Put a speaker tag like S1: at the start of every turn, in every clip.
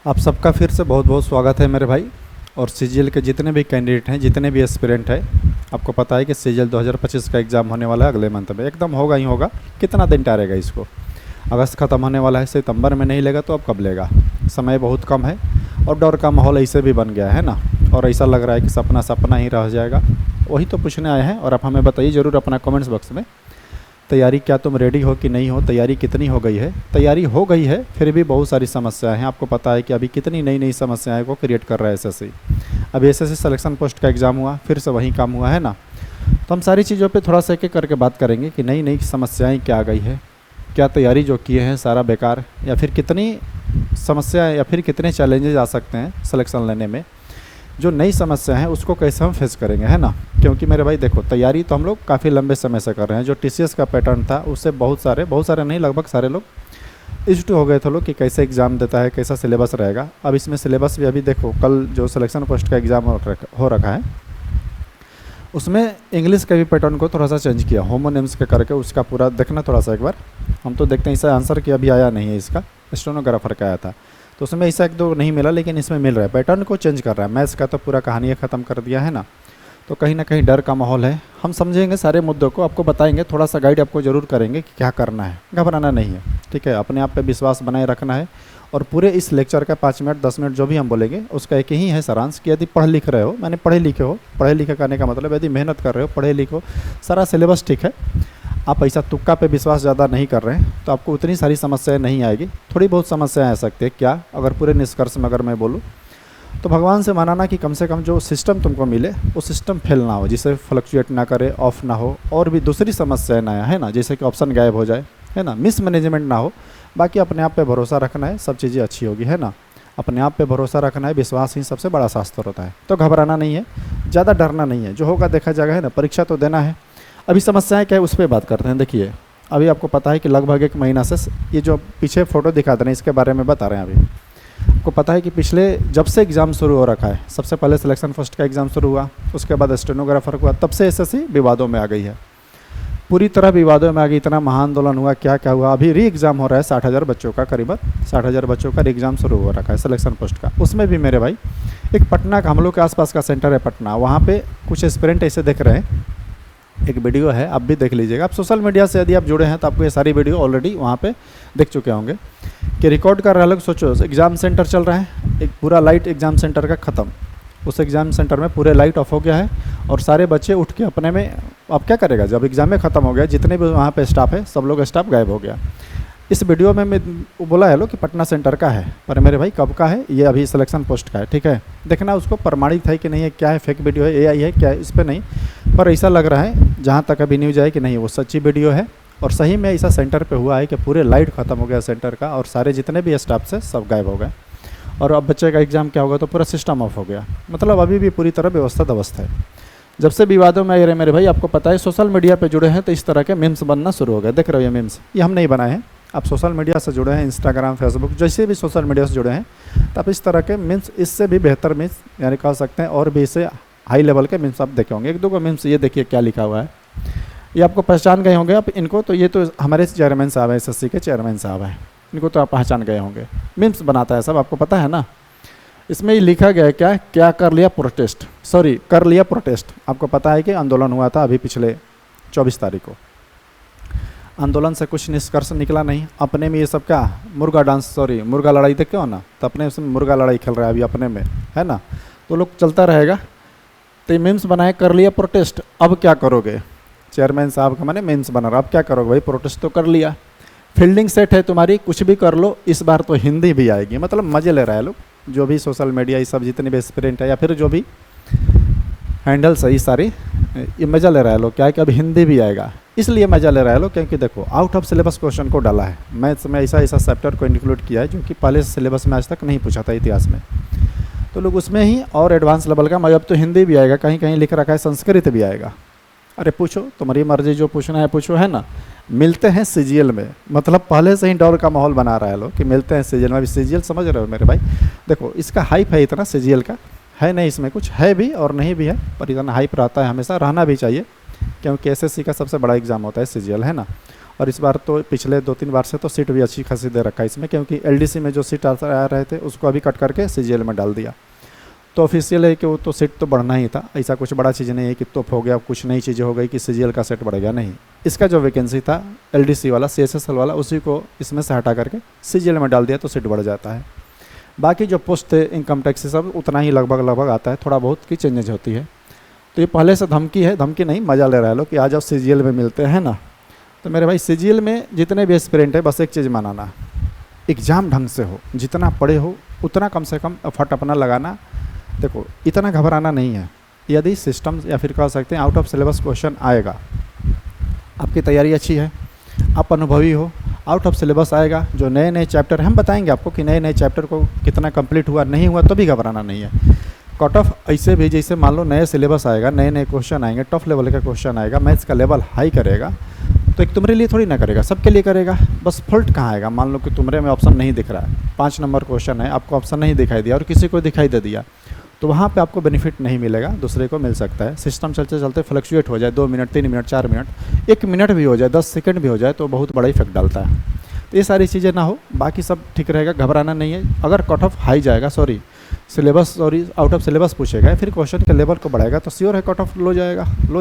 S1: आप सबका फिर से बहुत बहुत स्वागत है मेरे भाई। और सीजीएल के जितने भी कैंडिडेट हैं, जितने भी एस्पिरेंट हैं, आपको पता है कि सीजीएल 2025 का एग्ज़ाम होने वाला है अगले मंथ में। एकदम होगा ही होगा। कितना दिन टारेगा इसको? अगस्त ख़त्म होने वाला है, सितंबर में नहीं लेगा तो अब कब लेगा? समय बहुत कम है और डर का माहौल ऐसे भी बन गया है ना। और ऐसा लग रहा है कि सपना सपना ही रह जाएगा। वही तो पूछने आए हैं। और आप हमें बताइए ज़रूर अपना कमेंट्स बॉक्स में, तैयारी क्या तुम रेडी हो कि नहीं हो? तैयारी कितनी हो गई है? तैयारी हो गई है, फिर भी बहुत सारी समस्याएं हैं। आपको पता है कि अभी कितनी नई नई समस्याएं को क्रिएट कर रहा है एसएससी। अभी एसएससी सिलेक्शन पोस्ट का एग्ज़ाम हुआ, फिर से वही काम हुआ है ना। तो हम सारी चीज़ों पे थोड़ा सा एक एक करके बात करेंगे कि नई नई समस्याएं क्या आ गई है, क्या तैयारी जो किए हैं सारा बेकार, या फिर कितनी समस्याएँ या फिर कितने चैलेंजेस आ सकते हैं सिलेक्शन लेने में। जो नई समस्या है उसको कैसे हम फेस करेंगे, है ना। क्योंकि मेरे भाई देखो, तैयारी तो हम लोग काफ़ी लंबे समय से कर रहे हैं। जो टीसीएस का पैटर्न था उससे बहुत सारे नहीं, लगभग सारे लोग इष्ट हो गए थे लोग कि कैसे एग्ज़ाम देता है, कैसा सिलेबस रहेगा। अब इसमें सिलेबस भी अभी देखो, कल जो सिलेक्शन पोस्ट का एग्ज़ाम हो रखा है उसमें इंग्लिश के भी पैटर्न को थोड़ा सा चेंज किया, होमोनिम्स के करके। उसका पूरा देखना थोड़ा सा एक बार। हम तो देखते हैं, इसका आंसर कि अभी आया नहीं है, इसका स्टेनोग्राफर का आया था तो उसमें ऐसा एक दो नहीं मिला, लेकिन इसमें मिल रहा है। पैटर्न को चेंज कर रहा है। मैथ्स का तो पूरा कहानी ख़त्म कर दिया है ना। तो कहीं ना कहीं डर का माहौल है। हम समझेंगे सारे मुद्दों को, आपको बताएंगे, थोड़ा सा गाइड आपको ज़रूर करेंगे कि क्या करना है। घबराना नहीं है, ठीक है। अपने आप पे विश्वास बनाए रखना है। और पूरे इस लेक्चर का 5 मिनट 10 मिनट जो भी हम बोलेंगे उसका एक ही है सारांश कि यदि पढ़ लिख रहे हो, मैंने पढ़े लिखे हो, पढ़े लिखे करने का मतलब यदि मेहनत कर रहे हो, पढ़े लिखो, सारा सिलेबस ठीक है, आप ऐसा तुक्का पे विश्वास ज़्यादा नहीं कर रहे हैं, तो आपको उतनी सारी समस्याएं नहीं आएगी। थोड़ी बहुत समस्याएं आ सकती है। क्या? अगर पूरे निष्कर्ष में अगर मैं बोलूँ तो भगवान से मानाना कि कम से कम जो सिस्टम तुमको मिले वो सिस्टम फेल ना हो, जिसे फ्लक्चुएट ना करे, ऑफ ना हो, और भी दूसरी समस्याएं ना है ना, जैसे कि ऑप्शन गायब हो जाए, है ना, मिसमैनेजमेंट ना हो। बाकी अपने आप पे भरोसा रखना है, सब चीज़ें अच्छी होगी, है ना। अपने आप पे भरोसा रखना है, विश्वास ही सबसे बड़ा शास्त्र होता है। तो घबराना नहीं है, ज़्यादा डरना नहीं है, जो होगा देखा जाएगा, है ना। परीक्षा तो देना है। अभी समस्याएं क्या है उस पर बात करते हैं। देखिए, अभी आपको पता है कि लगभग 1 महीना से ये जो पीछे फ़ोटो दिखा दे रहे हैं इसके बारे में बता रहे हैं। अभी आपको पता है कि पिछले जब से एग्ज़ाम शुरू हो रखा है, सबसे पहले सिलेक्शन फर्स्ट का एग्ज़ाम शुरू हुआ, उसके बाद स्टेनोग्राफर हुआ, तब से एसएससी विवादों में आ गई है, पूरी तरह विवादों में आ गई। इतना महाआंदोलन हुआ, क्या क्या हुआ। अभी री एग्ज़ाम हो रहा है 60,000 बच्चों का, करीबन 60,000 बच्चों का री एग्ज़ाम शुरू हो रखा है सिलेक्शन पोस्ट का। उसमें भी मेरे भाई एक पटना का, हम लोग के आसपास का सेंटर है पटना, वहाँ पे कुछ एस्पिरेंट ऐसे देख रहे हैं। एक वीडियो है, आप भी देख लीजिएगा। आप सोशल मीडिया से यदि आप जुड़े हैं तो आपको ये सारी वीडियो ऑलरेडी वहाँ पे देख चुके होंगे कि रिकॉर्ड कर रहा है लोग। सोचो, एग्ज़ाम सेंटर चल रहा है, एक पूरा लाइट एग्ज़ाम सेंटर का ख़त्म, उस एग्ज़ाम सेंटर में पूरे लाइट ऑफ हो गया है और सारे बच्चे उठ के अपने में, अब क्या करेगा जब एग्ज़ाम में ख़त्म हो गया, जितने भी वहाँ पे स्टाफ है सब लोग स्टाफ गायब हो गया। इस वीडियो में मैं बोला है लो कि पटना सेंटर का है, पर मेरे भाई कब का है ये? अभी सिलेक्शन पोस्ट का है, ठीक है। देखना उसको प्रमाणित है कि नहीं है, क्या है, फेक वीडियो है, एआई है, क्या है, इस पर नहीं। पर ऐसा लग रहा है जहाँ तक अभी न्यूज़ है कि नहीं, वो सच्ची वीडियो है। और सही में ऐसा सेंटर पे हुआ है कि पूरे लाइट ख़त्म हो गया सेंटर का और सारे जितने भी स्टाफ से सब गायब हो गए। और अब बच्चे का एग्ज़ाम क्या होगा, तो पूरा सिस्टम ऑफ हो गया। मतलब अभी भी पूरी तरह व्यवस्था ध्वस्त है। जब से विवादों में आ रहे मेरे भाई, आपको पता है सोशल मीडिया पे जुड़े हैं तो इस तरह के मीम्स बनना शुरू हो गए। देख रहे हो ये मीम्स, ये हम नहीं बनाए हैं। आप सोशल मीडिया से जुड़े हैं, इंस्टाग्राम, फेसबुक, जैसे भी सोशल मीडिया से जुड़े हैं, तो आप इस तरह के मीम्स, इससे भी बेहतर मीम्स यानी कह सकते हैं, और भी इससे हाई लेवल के मीम्स आप देखे होंगे। एक दो को मीम्स, ये देखिए क्या लिखा हुआ है, ये आपको पहचान गए होंगे आप इनको। तो ये तो हमारे चेयरमैन साहब हैं, एसएससी के चेयरमैन साहब हैं, इनको तो आप पहचान गए होंगे। मीम्स बनाता है सब, आपको पता है ना। इसमें ये लिखा गया है क्या, क्या कर लिया प्रोटेस्ट, सॉरी कर लिया प्रोटेस्ट। आपको पता है कि आंदोलन हुआ था अभी पिछले 24 तारीख को। आंदोलन से कुछ निष्कर्ष निकला नहीं। अपने में ये सब क्या मुर्गा डांस, सॉरी मुर्गा लड़ाई देखते हो ना, तो अपने उसमें मुर्गा लड़ाई खेल रहा है अभी अपने में, है ना। तो लोग चलता रहेगा। तो ये मीम्स बनाए, कर लिया प्रोटेस्ट, अब क्या करोगे? चेयरमैन साहब का मैंने मीम्स बना रहा, अब क्या करोगे भाई? प्रोटेस्ट तो कर लिया, फील्डिंग सेट है तुम्हारी, कुछ भी कर लो, इस बार तो हिंदी भी आएगी। मतलब मज़े ले रहा है लोग, जो भी सोशल मीडिया ये सब जितने भी एस्पिरेंट है या फिर जो भी हैंडल्स है, ये सारी ये मज़ा ले रहा है लोग। क्या है कि अब हिंदी भी आएगा, इसलिए मज़ा ले रहा है लोग क्योंकि देखो आउट ऑफ सिलेबस क्वेश्चन को डाला है। मैथ्स में ऐसा ऐसा चैप्टर को इंक्लूड किया है जो कि पहले सिलेबस में आज तक नहीं पूछा था इतिहास में, तो लोग उसमें ही और एडवांस लेवल का। अब तो हिंदी भी आएगा, कहीं कहीं लिख रखा है संस्कृत भी आएगा। अरे पूछो, तुम्हारी मर्जी, जो पूछना है पूछो, है ना। मिलते हैं सीजीएल में, मतलब पहले से ही डर का माहौल बना रहा है लोग कि मिलते हैं सीजीएल में। अभी सीजीएल समझ रहे हो मेरे भाई, देखो इसका हाइप है इतना, सीजीएल का है नहीं, इसमें कुछ है भी और नहीं भी है, पर इतना हाइप रहता है, हमेशा रहना भी चाहिए, क्योंकि एसएससी का सबसे बड़ा एग्ज़ाम होता है सीजीएल, है ना। और इस बार तो पिछले 2-3 बार से तो सीट भी अच्छी खासी दे रखा है इसमें, क्योंकि एलडीसी में जो सीट आ रहे थे उसको अभी कट करके सीजीएल में डाल दिया। तो ऑफिशियल है कि वो तो सीट तो बढ़ना ही था, ऐसा कुछ बड़ा चीज़ नहीं है कि तोप हो गया, कुछ नई चीज़ें हो गई कि सीजीएल का सेट बढ़ गया, नहीं। इसका जो वैकेंसी था एलडीसी वाला, सीएसएसएल वाला, उसी को इसमें से हटा करके सीजीएल में डाल दिया तो सीट बढ़ जाता है। बाकी जो पोस्ट थे इनकम टैक्स सब उतना ही लगभग आता है, थोड़ा बहुत की चेंजेज होती है। तो ये पहले से धमकी है, धमकी नहीं, मज़ा ले रहा है लोग कि आ जाओ सीजीएल में मिलते हैं ना। तो मेरे भाई सीजीएल में जितने भी एस्पिरेंट है बस एक चीज़ मानाना, एग्ज़ाम ढंग से हो, जितना पढ़े हो उतना कम से कम एफर्ट अपना लगाना। देखो इतना घबराना नहीं है, यदि सिस्टम या फिर कह सकते हैं आउट ऑफ सिलेबस क्वेश्चन आएगा, आपकी तैयारी अच्छी है, आप अनुभवी हो, आउट ऑफ सिलेबस आएगा, जो नए नए चैप्टर हम बताएंगे आपको कि नए नए चैप्टर को कितना कंप्लीट हुआ नहीं हुआ, तो भी घबराना नहीं है। कट ऑफ ऐसे भी जैसे मान लो नए सिलेबस आएगा, नए नए क्वेश्चन आएंगे, टफ लेवल का क्वेश्चन आएगा, मैथ्स का लेवल हाई करेगा, तो एक तुम्हारे लिए थोड़ी ना करेगा, सबके लिए करेगा। बस फॉल्ट कहाँ आएगा, मान लो कि तुम्हारे में ऑप्शन नहीं दिख रहा है, 5 नंबर क्वेश्चन है, आपको ऑप्शन नहीं दिखाई दिया और किसी को दिखाई दे दिया, तो वहाँ पे आपको बेनिफिट नहीं मिलेगा, दूसरे को मिल सकता है। सिस्टम चलते चलते फ्लक्चुएट हो जाए, 2 मिनट 3 मिनट 4 मिनट 1 मिनट भी हो जाए, 10 सेकंड भी हो जाए, तो बहुत बड़ा इफेक्ट डालता है। तो ये सारी चीज़ें ना हो, बाकी सब ठीक रहेगा, घबराना नहीं है। अगर कट ऑफ हाई जाएगा, आउट ऑफ सिलेबस पूछेगा, फिर क्वेश्चन के लेवल को बढ़ाएगा, तो श्योर है कट ऑफ लो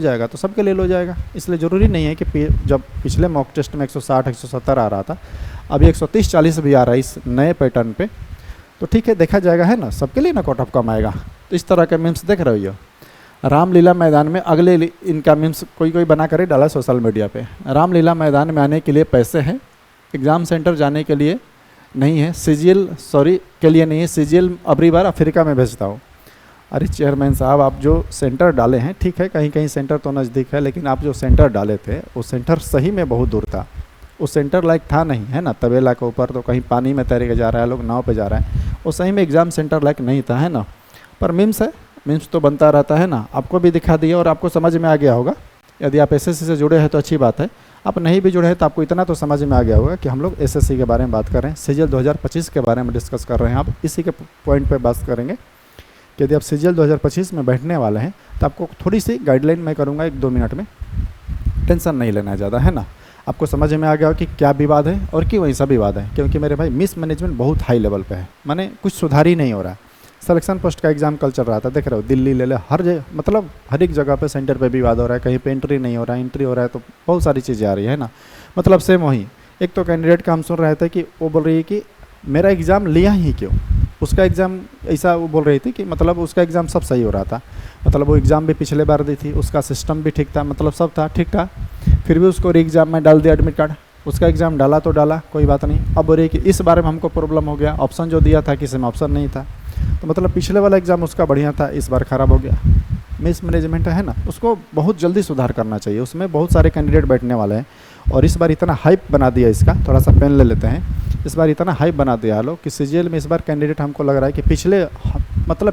S1: जाएगा, तो सबके लिए लो जाएगा। इसलिए ज़रूरी नहीं है कि जब पिछले मॉक टेस्ट में 160 170 आ रहा था, अभी 130-40 भी आ रहा है इस नए पैटर्न पे, तो ठीक है, देखा जाएगा, है ना, सबके लिए ना कट ऑफ कम आएगा। तो इस तरह के मीम्स देख रहे हो, रामलीला मैदान में अगले इनका मीम्स कोई बना कर डाला सोशल मीडिया पे, रामलीला मैदान में आने के लिए पैसे हैं, एग्ज़ाम सेंटर जाने के लिए नहीं है, सीजीएल के लिए नहीं है, सीजीएल अबरी बार अफ्रीका में भेजता हूँ। अरे चेयरमैन साहब, आप जो सेंटर डाले हैं, ठीक है कहीं कहीं सेंटर तो नज़दीक है, लेकिन आप जो सेंटर डाले थे वो सेंटर सही में बहुत दूर था, वो सेंटर लाइक था नहीं, है ना। तबेला के ऊपर तो कहीं पानी में तैर के जा रहा है, लोग नाव पे जा रहे हैं, वो सही में एग्ज़ाम सेंटर लाइक नहीं था, है ना। पर मीम्स है, मीम्स तो बनता रहता है ना, आपको भी दिखा दिया और आपको समझ में आ गया होगा। यदि आप एसएससी से जुड़े हैं तो अच्छी बात है, आप नहीं भी जुड़े हैं तो आपको इतना तो समझ में आ गया होगा कि हम लोग एसएससी के बारे में बात कर रहे हैं, सीजीएल 2025 के बारे में डिस्कस कर रहे हैं। आप इसी के पॉइंट पे बात करेंगे कि यदि आप सीजीएल 2025 में बैठने वाले हैं तो आपको थोड़ी सी गाइडलाइन मैं करूँगा 1-2 मिनट में, टेंशन नहीं लेना है ज़्यादा, है ना। आपको समझ में आ गया हो कि क्या विवाद है और क्यों ऐसा विवाद है, क्योंकि मेरे भाई मिसमैनेजमेंट बहुत हाई लेवल पे है, माने कुछ सुधार ही नहीं हो रहा है। सिलेक्शन पोस्ट का एग्जाम कल चल रहा था, देख रहे हो, दिल्ली ले हर जगह, मतलब हर एक जगह पे सेंटर पे विवाद हो रहा है, कहीं पे एंट्री नहीं हो रहा है, एंट्री हो रहा है, तो बहुत सारी चीज़ें आ रही है ना। मतलब सेम वही, एक तो कैंडिडेट का हम सुन रहे थे कि वो बोल रही है कि मेरा एग्ज़ाम लिया ही क्यों, उसका एग्ज़ाम ऐसा वो बोल रही थी कि मतलब उसका एग्ज़ाम सब सही हो रहा था, मतलब वो एग्ज़ाम भी पिछले बार दी थी, उसका सिस्टम भी ठीक था, मतलब सब था ठीक था, फिर भी उसको री एग्ज़ाम में डाल दिया एडमिट कार्ड, उसका एग्ज़ाम डाला तो डाला, कोई बात नहीं। अब बोल रही कि इस बारे में हमको प्रॉब्लम हो गया, ऑप्शन जो दिया था किसी में ऑप्शन नहीं था, तो मतलब पिछले वाला एग्ज़ाम उसका बढ़िया था, इस बार ख़राब हो गया। मिसमैनेजमेंट है ना, उसको बहुत जल्दी सुधार करना चाहिए, उसमें बहुत सारे कैंडिडेट बैठने वाले हैं और इस बार इतना हाइप बना दिया इसका, थोड़ा सा पेन ले लेते हैं, इस बार इतना हाइप बना दिया लोग कि सीजीएल में इस बार कैंडिडेट हमको लग रहा है कि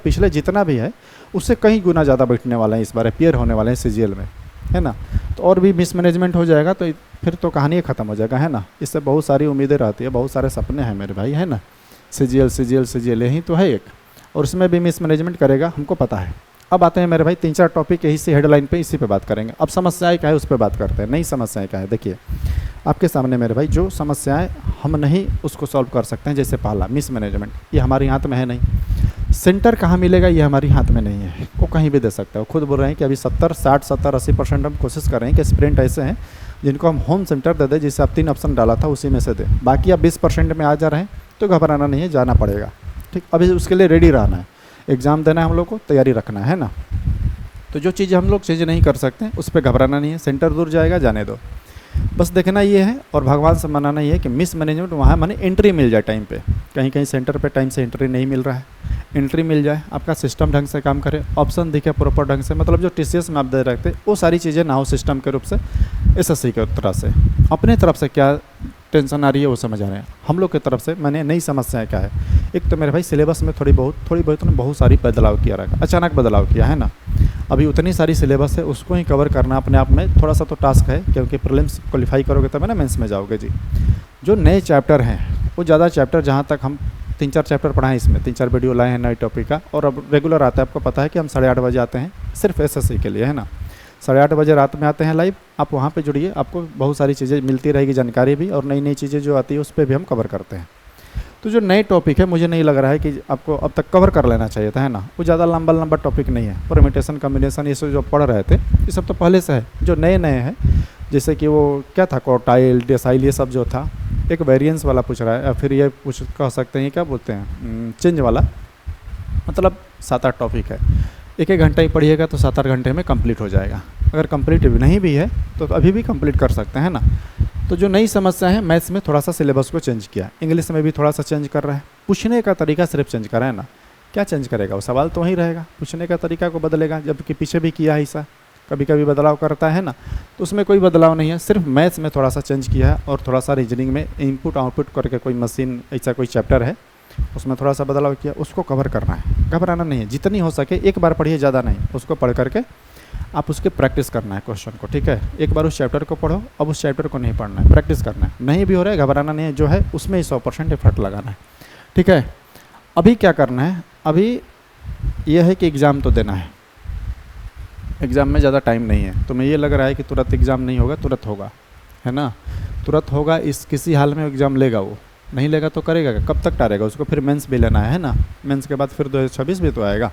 S1: पिछले जितना भी है उससे कहीं गुना ज़्यादा बैठने वाले हैं, इस बार अपीयर होने वाले हैं सीजीएल में, है ना। तो और भी मिसमैनेजमेंट हो जाएगा तो फिर तो कहानी ख़त्म हो जाएगा, है ना। इससे बहुत सारी उम्मीदें रहती है, बहुत सारे सपने हैं मेरे भाई, है ना। सीजीएल यही तो है एक, और इसमें भी मिसमैनेजमेंट करेगा, हमको पता है। अब आते हैं मेरे भाई 3-4 टॉपिक यही से हेडलाइन पे, इसी पे बात करेंगे। अब समस्याएं क्या है उस पर बात करते हैं, नई समस्याएं क्या है। देखिए आपके सामने मेरे भाई जो समस्याएं हम नहीं उसको सॉल्व कर सकते हैं, जैसे पहला मिसमैनेजमेंट, ये हमारे हाथ में है नहीं। सेंटर कहाँ मिलेगा ये हमारी हाथ में नहीं है, वो कहीं भी दे सकता है। खुद बोल रहे हैं कि अभी 70-60-70-80% हम कोशिश कर रहे हैं कि एस्पिरेंट ऐसे हैं जिनको हम होम सेंटर दे दें, जिससे आप 3 ऑप्शन डाला था उसी में से दें, बाकी आप 20% में आ जा रहे हैं तो घबराना नहीं है, जाना पड़ेगा, ठीक। अभी उसके लिए रेडी रहना है, एग्ज़ाम देना है हम लोग को, तैयारी रखना है ना। तो जो चीज़ें हम लोग चीज़ें नहीं कर सकते उस पर घबराना नहीं है, सेंटर दूर जाएगा, जाने दो, बस देखना ये है और भगवान से मनाना ये है कि मिसमैनेजमेंट वहाँ माने एंट्री मिल जाए टाइम पे, कहीं कहीं सेंटर पे टाइम से एंट्री नहीं मिल रहा है, एंट्री मिल जाए, आपका सिस्टम ढंग से काम करे, ऑप्शन दिखे प्रॉपर ढंग से, मतलब जो टीसीएस में आप दे रखते वो सारी चीज़ें ना हो सिस्टम के रूप से, एसएससी के तरफ से। अपने तरफ से क्या टेंशन आ रही है वो समझ आ रहे हैं, हम लोग की तरफ से मैंने नई समस्याएं क्या है। एक तो मेरे भाई सिलेबस में थोड़ी बहुत ने बहुत सारी बदलाव किया रखा, अचानक बदलाव किया है ना। अभी उतनी सारी सिलेबस है, उसको ही कवर करना अपने आप में थोड़ा सा तो टास्क है, क्योंकि प्रीलिम्स क्वालिफाई करोगे तब ना मेंस में जाओगे जी। जो नए चैप्टर हैं वो ज़्यादा चैप्टर, जहाँ तक हम 3-4 चैप्टर पढ़ाएं, इसमें 3-4 वीडियो लाए हैं नए टॉपिक का, और अब रेगुलर आता है, आपको पता है कि हम 8:30 बजे आते हैं सिर्फ एसएससी के लिए, है ना। 8:30 बजे रात में आते हैं लाइव, आप वहाँ पे जुड़िए, आपको बहुत सारी चीज़ें मिलती रहेगी, जानकारी भी, और नई नई चीज़ें जो आती है उस पर भी हम कवर करते हैं। तो जो नए टॉपिक है मुझे नहीं लग रहा है कि आपको अब तक कवर कर लेना चाहिए था, है ना। वो ज़्यादा लंबा लंबा टॉपिक नहीं है, परम्यूटेशन कम्बिनेशन ये सब जो पढ़ रहे थे ये सब तो पहले से है। जो नए नए हैं जैसे कि वो क्या था, क्वार्टाइल, डेसाइल, ये सब जो था, एक वेरिएंस वाला पूछ रहा है, या फिर ये पूछ कह सकते हैं क्या बोलते हैं, चेंज वाला, मतलब 7-8 टॉपिक है। एक घंटा ही पढ़िएगा तो 7-8 घंटे में कंप्लीट हो जाएगा। अगर कंप्लीट नहीं भी है तो अभी भी कंप्लीट कर सकते हैं ना। तो जो नई समस्या है, मैथ्स में थोड़ा सा सिलेबस को चेंज किया, इंग्लिश में भी थोड़ा सा चेंज कर रहा है, पूछने का तरीका सिर्फ चेंज करा है ना। क्या चेंज करेगा, वो सवाल तो वही रहेगा, पूछने का तरीका को बदलेगा, जबकि पीछे भी किया है ऐसा, कभी कभी बदलाव करता है ना। तो उसमें कोई बदलाव नहीं है, सिर्फ मैथ्स में थोड़ा सा चेंज किया है, और थोड़ा सा रीजनिंग में इनपुट आउटपुट करके कोई मशीन ऐसा कोई चैप्टर है उसमें थोड़ा सा बदलाव किया, उसको कवर करना है। घबराना नहीं है, जितनी हो सके एक बार पढ़िए, ज़्यादा नहीं, उसको पढ़ करके आप उसकी प्रैक्टिस करना है क्वेश्चन को, ठीक है। एक बार उस चैप्टर को पढ़ो, अब उस चैप्टर को नहीं पढ़ना है, प्रैक्टिस करना है। नहीं भी हो रहा है, घबराना नहीं है, जो है उसमें ही 100% एफर्ट लगाना है, ठीक है। अभी क्या करना है, अभी यह है कि एग्ज़ाम तो देना है, एग्ज़ाम में ज़्यादा टाइम नहीं है। तुम्हें ये लग रहा है कि तुरंत एग्ज़ाम नहीं होगा, तुरंत होगा, है ना, तुरंत होगा। इस किसी हाल में एग्ज़ाम लेगा, वो नहीं लेगा तो करेगा, कब तक टारेगा उसको, फिर मेंस भी लेना है ना, मेंस के बाद फिर 2026 भी तो आएगा।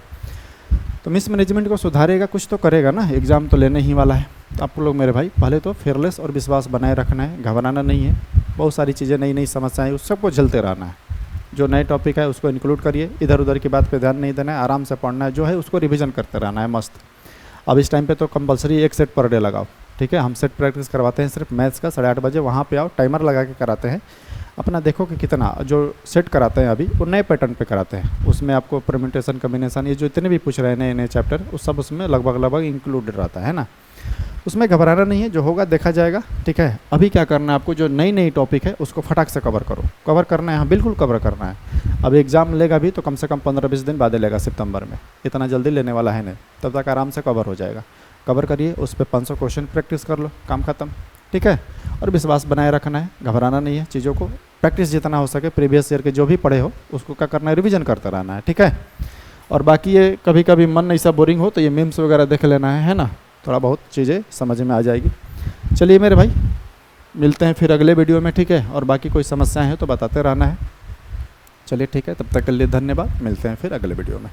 S1: तो मिस मैनेजमेंट को सुधारेगा, कुछ तो करेगा ना, एग्ज़ाम तो लेने ही वाला है। तो आप लोग मेरे भाई पहले तो फेयरलेस और विश्वास बनाए रखना है, घबराना नहीं है। बहुत सारी चीज़ें, नई नई समस्याएं, उस सबको झेलते रहना है। जो नए टॉपिक है उसको इंक्लूड करिए, इधर उधर की बात पे ध्यान नहीं देना है, आराम से पढ़ना है, जो है उसको रिवीजन करते रहना है मस्त। अब इस टाइम पे तो कंपलसरी 1 सेट पर डे लगाओ, ठीक है। हम सेट प्रैक्टिस करवाते हैं सिर्फ मैथ्स का, 8:30 बजे वहाँ पे आओ, टाइमर लगा के कराते हैं अपना। देखो कि कितना जो सेट कराते हैं अभी वो नए पैटर्न पे कराते हैं, उसमें आपको परम्यूटेशन कम्बिनेशन ये जो इतने भी पूछ रहे हैं नए नए चैप्टर, उस सब उसमें लगभग इंक्लूडेड रहता है ना। उसमें घबराना नहीं है, जो होगा देखा जाएगा, ठीक है। अभी क्या करना है आपको, जो नई नई टॉपिक है उसको फटाक से कवर करो, कवर करना है, हाँ बिल्कुल कवर करना है। अब एग्ज़ाम लेगा भी तो कम से कम 15-20 दिन बाद लेगा, सितंबर में, इतना जल्दी लेने वाला है नहीं, तब तक आराम से कवर हो जाएगा। कवर करिए, उस पर 500 क्वेश्चन प्रैक्टिस कर लो, काम खत्म, ठीक है। और विश्वास बनाए रखना है, घबराना नहीं है, चीज़ों को प्रैक्टिस जितना हो सके, प्रीवियस ईयर के जो भी पढ़े हो उसको क्या करना है, रिवीजन करते रहना है, ठीक है। और बाकी ये कभी कभी मन ऐसा बोरिंग हो तो ये मीम्स वगैरह देख लेना है ना, थोड़ा बहुत चीज़ें समझ में आ जाएगी। चलिए मेरे भाई, मिलते हैं फिर अगले वीडियो में, ठीक है। और बाकी कोई समस्याएं हैं तो बताते रहना है। चलिए ठीक है, तब तक के लिए धन्यवाद, मिलते हैं फिर अगले वीडियो में।